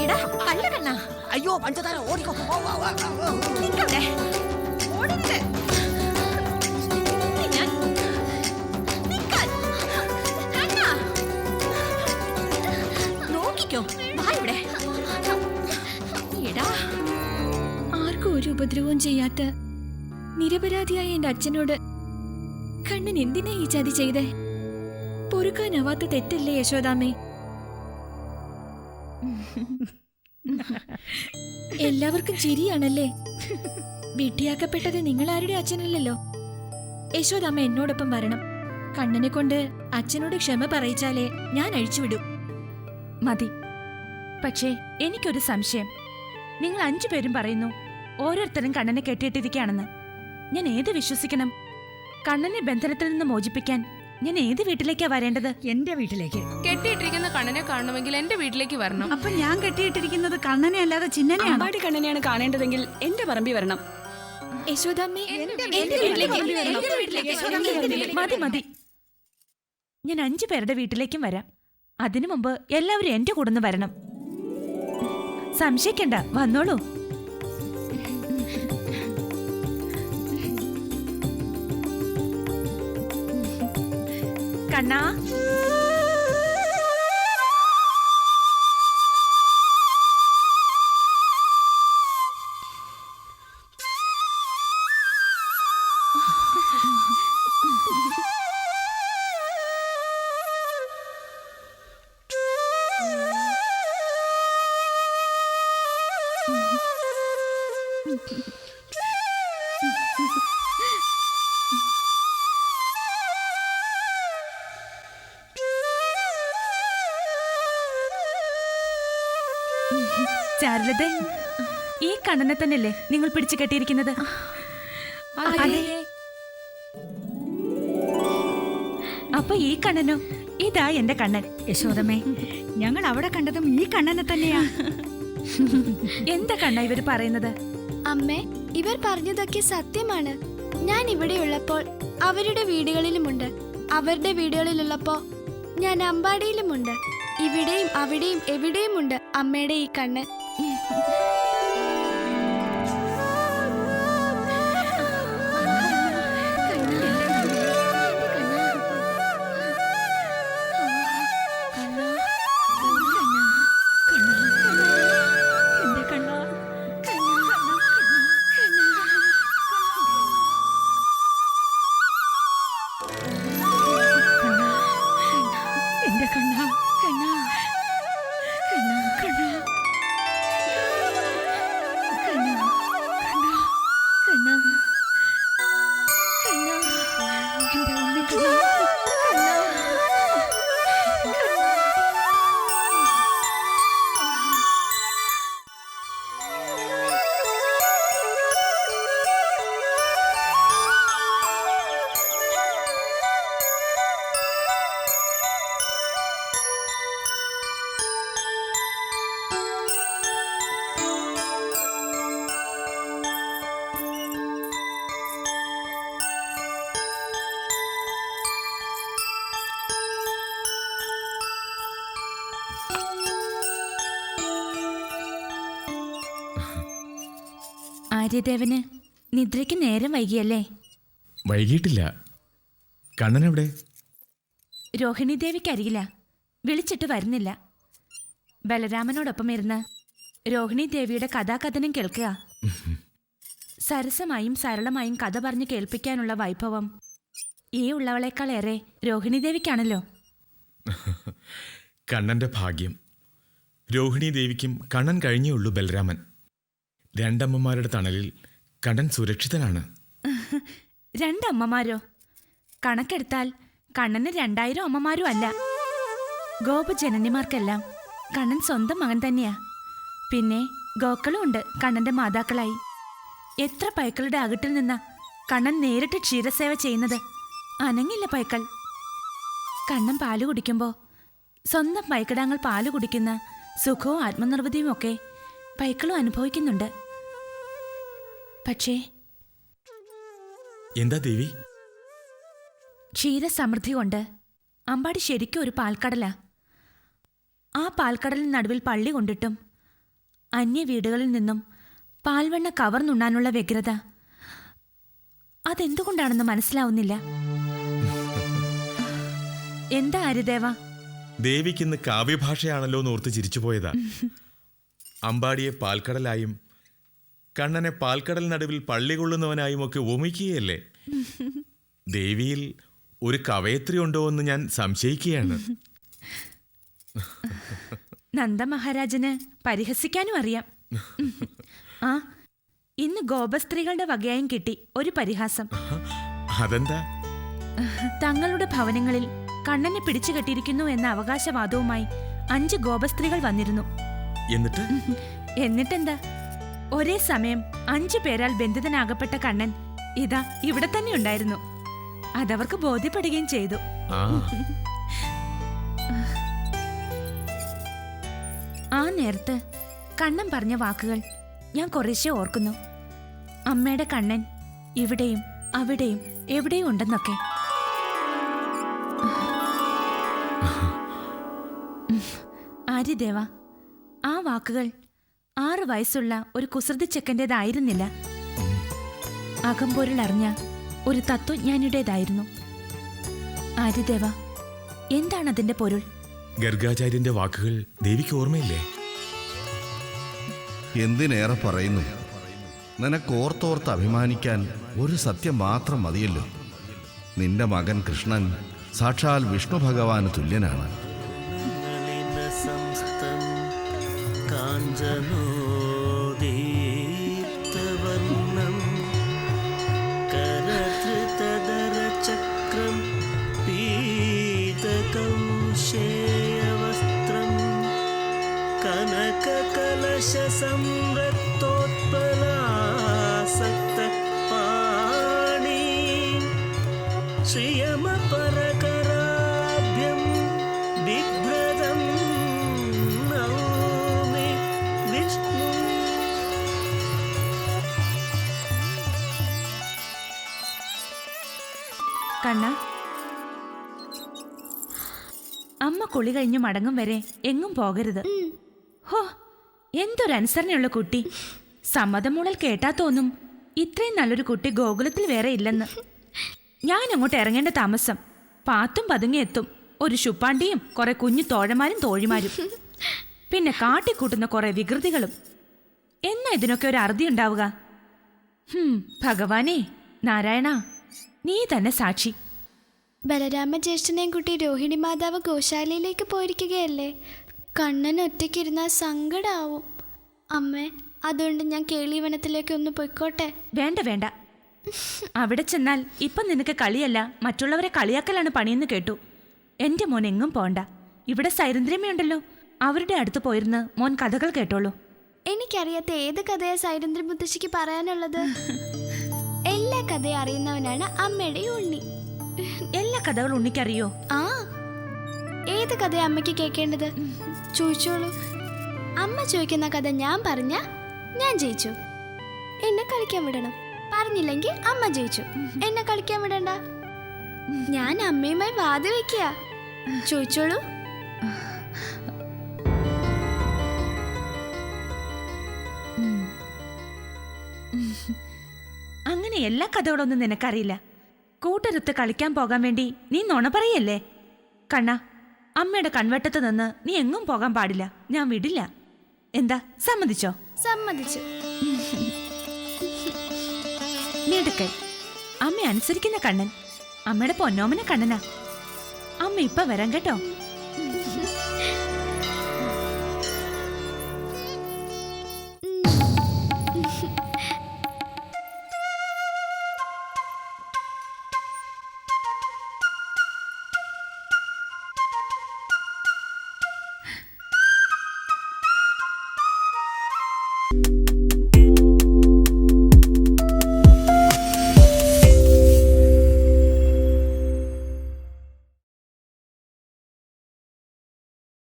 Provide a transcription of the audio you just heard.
എടാ കള്ള കണ്ണാ. അയ്യോ പഞ്ചതാര ഓടിക്കോ. നിക്കവിടെ. ഓടരുത്. നിക്കാൻ. കണ്ണാ. നോക്കിക്കോ. വാ ഇവിടെ. എടാ ആർക്കും ഒരു ഉപദ്രവവും ചെയ്യാത്ത നിരപരാധിയായ എന്റെ അച്ഛനോട് കണ്ണൻ എന്തിനാ ഈ ചതി ചെയ്തേ? പൊറുക്കാനാവാത്ത തെറ്റല്ലേ യശോദാമ്മേ? എല്ലാവർക്കും ചിരിയാണല്ലേ? വിഡ്ഢിയാക്കപ്പെട്ടത് നിങ്ങളാരുടെ അച്ഛനല്ലല്ലോ. യശോദാമ്മ എന്നോടൊപ്പം വരണം. കണ്ണനെ കൊണ്ട് അച്ഛനോട് ക്ഷമ പറയിച്ചാലേ ഞാൻ അഴിച്ചുവിടും. മതി. പക്ഷേ എനിക്കൊരു സംശയം. നിങ്ങൾ 5 പേരും പറയുന്നു ഓരോരുത്തരും കണ്ണനെ കെട്ടിയിട്ടിരിക്കുകയാണെന്ന്. ഞാൻ ഏത് വിശ്വസിക്കണം? കണ്ണനെ ബന്ധനത്തിൽ നിന്ന് മോചിപ്പിക്കാൻ ഞാൻ ഏത് വീട്ടിലേക്കാ വരേണ്ടത്? എന്റെ വീട്ടിലേക്ക്. കെട്ടിയിട്ടിരിക്കുന്ന കണ്ണനെ കാണണമെങ്കിൽ എന്റെ വീട്ടിലേക്ക് വരണം. അപ്പൊ ഞാൻ കെട്ടിയിട്ടിരിക്കുന്നത് കണ്ണനെ അല്ലാതെ ചിന്നനെയാണ്. അമ്പാടി കണ്ണനെയാണ് കാണേണ്ടതെങ്കിൽ എന്റെ പറമ്പിൽ വരണം. യശോദാമ്മേ, മതി മതി. ഞാൻ 5 പേരുടെ വീട്ടിലേക്കും വരാം. അതിനു മുമ്പ് എല്ലാവരും എന്റെ കൂടെ വരണം. സംശയിക്കണ്ട, വന്നോളൂ. കണ്ണാ, ചാരുലതേ, ഈ കണ്ണനെ തന്നെയല്ലേ നിങ്ങൾ പിടിച്ചു കെട്ടിയിരിക്കുന്നത്? അതെ. അപ്പൊ ഈ കണ്ണനോ? ഇതാ എന്റെ കണ്ണൻ. യശോദമേ, ഞങ്ങൾ അവിടെ കണ്ടതും ഈ കണ്ണനെ തന്നെയാ. എന്താ കണ്ണ ഇവര് പറയുന്നത്? അമ്മേ, ഇവർ പറഞ്ഞതൊക്കെ സത്യമാണ്. ഞാൻ ഇവിടെയുള്ളപ്പോൾ അവരുടെ വീടുകളിലുമുണ്ട്. അവരുടെ വീടുകളിലുള്ളപ്പോ ഞാൻ അമ്പാടിയിലുമുണ്ട്. ഇവിടെയും അവിടെയും എവിടെയുമുണ്ട് അമ്മയുടെ ഈ കണ്ണ്. ആര്യദേവന് നിദ്രയ്ക്ക് നേരം വൈകിയല്ലേ? വൈകിട്ടില്ല. കണ്ണനെവിടെ? രോഹിണി ദേവിക്കറിയില്ല, വിളിച്ചിട്ട് വരുന്നില്ല. ബലരാമനോടൊപ്പം ഇരുന്ന് രോഹിണി ദേവിയുടെ കഥാകഥനം കേൾക്കുക. സരസമായും സരളമായും കഥ പറഞ്ഞു കേൾപ്പിക്കാനുള്ള വൈഭവം ഈ ഉള്ളവളേക്കാളേറെ രോഹിണി ദേവിക്കാണല്ലോ. കണ്ണന്റെ ഭാഗ്യം. രോഹിണി ദേവിക്കും കണ്ണൻ കഴിഞ്ഞേ ഉള്ളൂ ബലരാമൻ. 2 അമ്മമാരുടെ തണലിൽ കണ്ണൻ സുരക്ഷിതനാണ്. 2 അമ്മമാരോ? കണക്കെടുത്താൽ കണ്ണന് 2000 അമ്മമാരും അല്ല. ഗോപജനനിമാർക്കെല്ലാം കണ്ണൻ സ്വന്തം മകൻ തന്നെയാ. പിന്നെ ഗോക്കളും ഉണ്ട് കണ്ണന്റെ മാതാക്കളായി. എത്ര പൈക്കളുടെ അകട്ടിൽ നിന്നാ കണ്ണൻ നേരിട്ട് ക്ഷീരസേവ ചെയ്യുന്നത്. അനങ്ങില്ല പൈക്കൾ. കണ്ണൻ പാല് കുടിക്കുമ്പോൾ സ്വന്തം പൈക്കിടാങ്ങൾ പാല് കുടിക്കുന്ന സുഖവും ആത്മനിർവൃതിയും ഒക്കെ പൈക്കളും അനുഭവിക്കുന്നുണ്ട്. പക്ഷേ എന്താ ദേവി? ക്ഷീരസമൃദ്ധി കൊണ്ട് അമ്പാടി ശരിക്കും ഒരു പാൽക്കടല. ആ പാൽക്കടലിന് നടുവിൽ പള്ളി കൊണ്ടിട്ടും അന്യ വീടുകളിൽ നിന്നും പാൽവെണ്ണ കവർന്നുണ്ണാനുള്ള വ്യഗ്രത അതെന്തുകൊണ്ടാണെന്ന് മനസ്സിലാവുന്നില്ല. എന്താ ഹരിദേവ? ദേവിക്കിന്ന് കാവ്യഭാഷയാണല്ലോ എന്നോർത്ത് ചിരിച്ചുപോയതാ. അമ്പാടിയെ പാൽക്കടലായും കണ്ണനെ പാൽക്കടൽ നടുവിൽ പള്ളി കൊള്ളുന്നവനായും ഒക്കെ ഉപമിക്കുകയല്ലേ. ദേവിയിൽ ഒരു കവയത്രി ഉണ്ടോ എന്ന് ഞാൻ സംശയിക്കുകയാണ്. നന്ദമഹാരാജന് പരിഹസിക്കാനും അറിയാം. ആ, ഇന്ന് ഗോപസ്ത്രീകളുടെ വകയായും കിട്ടി ഒരു പരിഹാസം. അതെന്താ? തങ്ങളുടെ ഭവനങ്ങളിൽ കണ്ണനെ പിടിച്ചു കെട്ടിയിരിക്കുന്നു എന്ന അവകാശവാദവുമായി 5 ഗോപസ്ത്രീകൾ വന്നിരുന്നു. എന്നിട്ടെന്താ, ഒരേ സമയം 5 പേരാൽ ബന്ധിതനാകപ്പെട്ട കണ്ണൻ ഇതാ ഇവിടെ തന്നെ ഉണ്ടായിരുന്നു. അതവർക്ക് ബോധ്യപ്പെടുകയും ചെയ്തു. ആ നേരത്ത് കണ്ണൻ പറഞ്ഞ വാക്കുകൾ ഞാൻ കുറേശ്ശെ ഓർക്കുന്നു. അമ്മയുടെ കണ്ണൻ ഇവിടെയും അവിടെയും എവിടെയും ഉണ്ടെന്നൊക്കെ. ആര്യദേവ, ആ വാക്കുകൾ 6 വയസ്സുള്ള ഒരു കുസൃതി ചെക്കൻ്റെതായിരുന്നില്ല. അകമ്പൊരുൾ അറിഞ്ഞ ഒരു തത്വജ്ഞാനിയുടേതായിരുന്നു. ആര്യദേവ, എന്താണ് അതിന്റെ പൊരുൾ? ഗർഗാചാര്യന്റെ വാക്കുകൾ ദേവിക്ക് ഓർമ്മയില്ലേ? എന്തിനേറെ പറയുന്നു, നിനക്കോർത്തോർത്ത് അഭിമാനിക്കാൻ ഒരു സത്യം മാത്രം മതിയല്ലോ. നിന്റെ മകൻ കൃഷ്ണൻ സാക്ഷാൽ വിഷ്ണു ഭഗവാന് തുല്യനാണ്. കണ്ണ, അമ്മ കുളി കഴിഞ്ഞു മടങ്ങും വരെ എങ്ങും പോകരുത്. ഹോ, എന്തൊരനുസരണയുള്ള കുട്ടി! സമ്മതം മൂളൽ കേട്ടാ തോന്നും ഇത്രയും നല്ലൊരു കുട്ടി ഗോകുലത്തിൽ വേറെ ഇല്ലെന്ന്. ഞാൻ അങ്ങോട്ട് ഇറങ്ങേണ്ട താമസം. പാത്തും പതുങ്ങി എത്തും ഒരു ശുപ്പാണ്ടിയും കുറെ കുഞ്ഞു തോഴമാരും തോഴിമാരും, പിന്നെ കാട്ടിക്കൂട്ടുന്ന കുറെ വികൃതികളും. എന്നാ ഇതിനൊക്കെ ഒരു അറുതി ഉണ്ടാവുക? ഭഗവാനേ, നാരായണ, നീ തന്നെ സാക്ഷി. ബലരാമ ജ്യേഷ്ഠനെയും കുട്ടി രോഹിണി മാതാവ് ഗോശാലയിലേക്ക് പോയിരിക്കുകയല്ലേ. കണ്ണൻ ഒറ്റയ്ക്കിരുന്നാൽ സങ്കടാവും. അമ്മേ, അതുകൊണ്ട് ഞാൻ കേളീവനത്തിലേക്ക് ഒന്ന് പൊയ്ക്കോട്ടെ? വേണ്ട വേണ്ട, അവിടെ ചെന്നാൽ ഇപ്പം നിനക്ക് കളിയല്ല മറ്റുള്ളവരെ കളിയാക്കലാണ് പണിയെന്ന് കേട്ടു. എന്റെ മോൻ എങ്ങും പോണ്ട. ഇവിടെ സൈരന്ദ്രമ്മയുണ്ടല്ലോ, അവരുടെ അടുത്ത് പോയിരുന്ന് മോൻ കഥകൾ കേട്ടോളൂ. എനിക്കറിയാത്ത ഏത് കഥയാ സൈരന്ദ്ര മുത്തശ്ശിക്ക് പറയാനുള്ളത്? എല്ലാ കഥയും അറിയുന്നവനാണ് അമ്മയുടെ ഉണ്ണി. എല്ലാ കഥകളും ഉണ്ണിക്കറിയോ? ആ, ഏത് കഥയാ അമ്മയ്ക്ക് കേൾക്കേണ്ടത്? ചോദിച്ചോളൂ. അമ്മ ചോദിക്കുന്ന കഥ ഞാൻ പറഞ്ഞ ഞാൻ ജയിച്ചു. എന്നെ കളിക്കാൻ വിടണം. പറഞ്ഞില്ലെങ്കിൽ അമ്മ ജയിച്ചു. എന്നെ കളിക്കാൻ വിടണ്ട. ഞാൻ അമ്മയുമായി വാത് വെക്കുക. ചോദിച്ചോളൂ. അങ്ങനെ എല്ലാ കഥകളൊന്നും നിനക്കറിയില്ല. കൂട്ടരുത്ത് കളിക്കാൻ പോകാൻ വേണ്ടി നീ നുണ പറയല്ലേ? കണ്ണ, അമ്മയുടെ കൺവെട്ടത്ത് നിന്ന് നീ എങ്ങും പോകാൻ പാടില്ല. ഞാൻ വിടില്ല. എന്താ, സമ്മതിച്ചോ? സമ്മതിച്ചു. മിടുക്കൻ. അമ്മ അനുസരിക്കുന്ന കണ്ണൻ. അമ്മയുടെ പൊന്നോമന കണ്ണനാ. അമ്മ ഇപ്പൊ വരാം കേട്ടോ.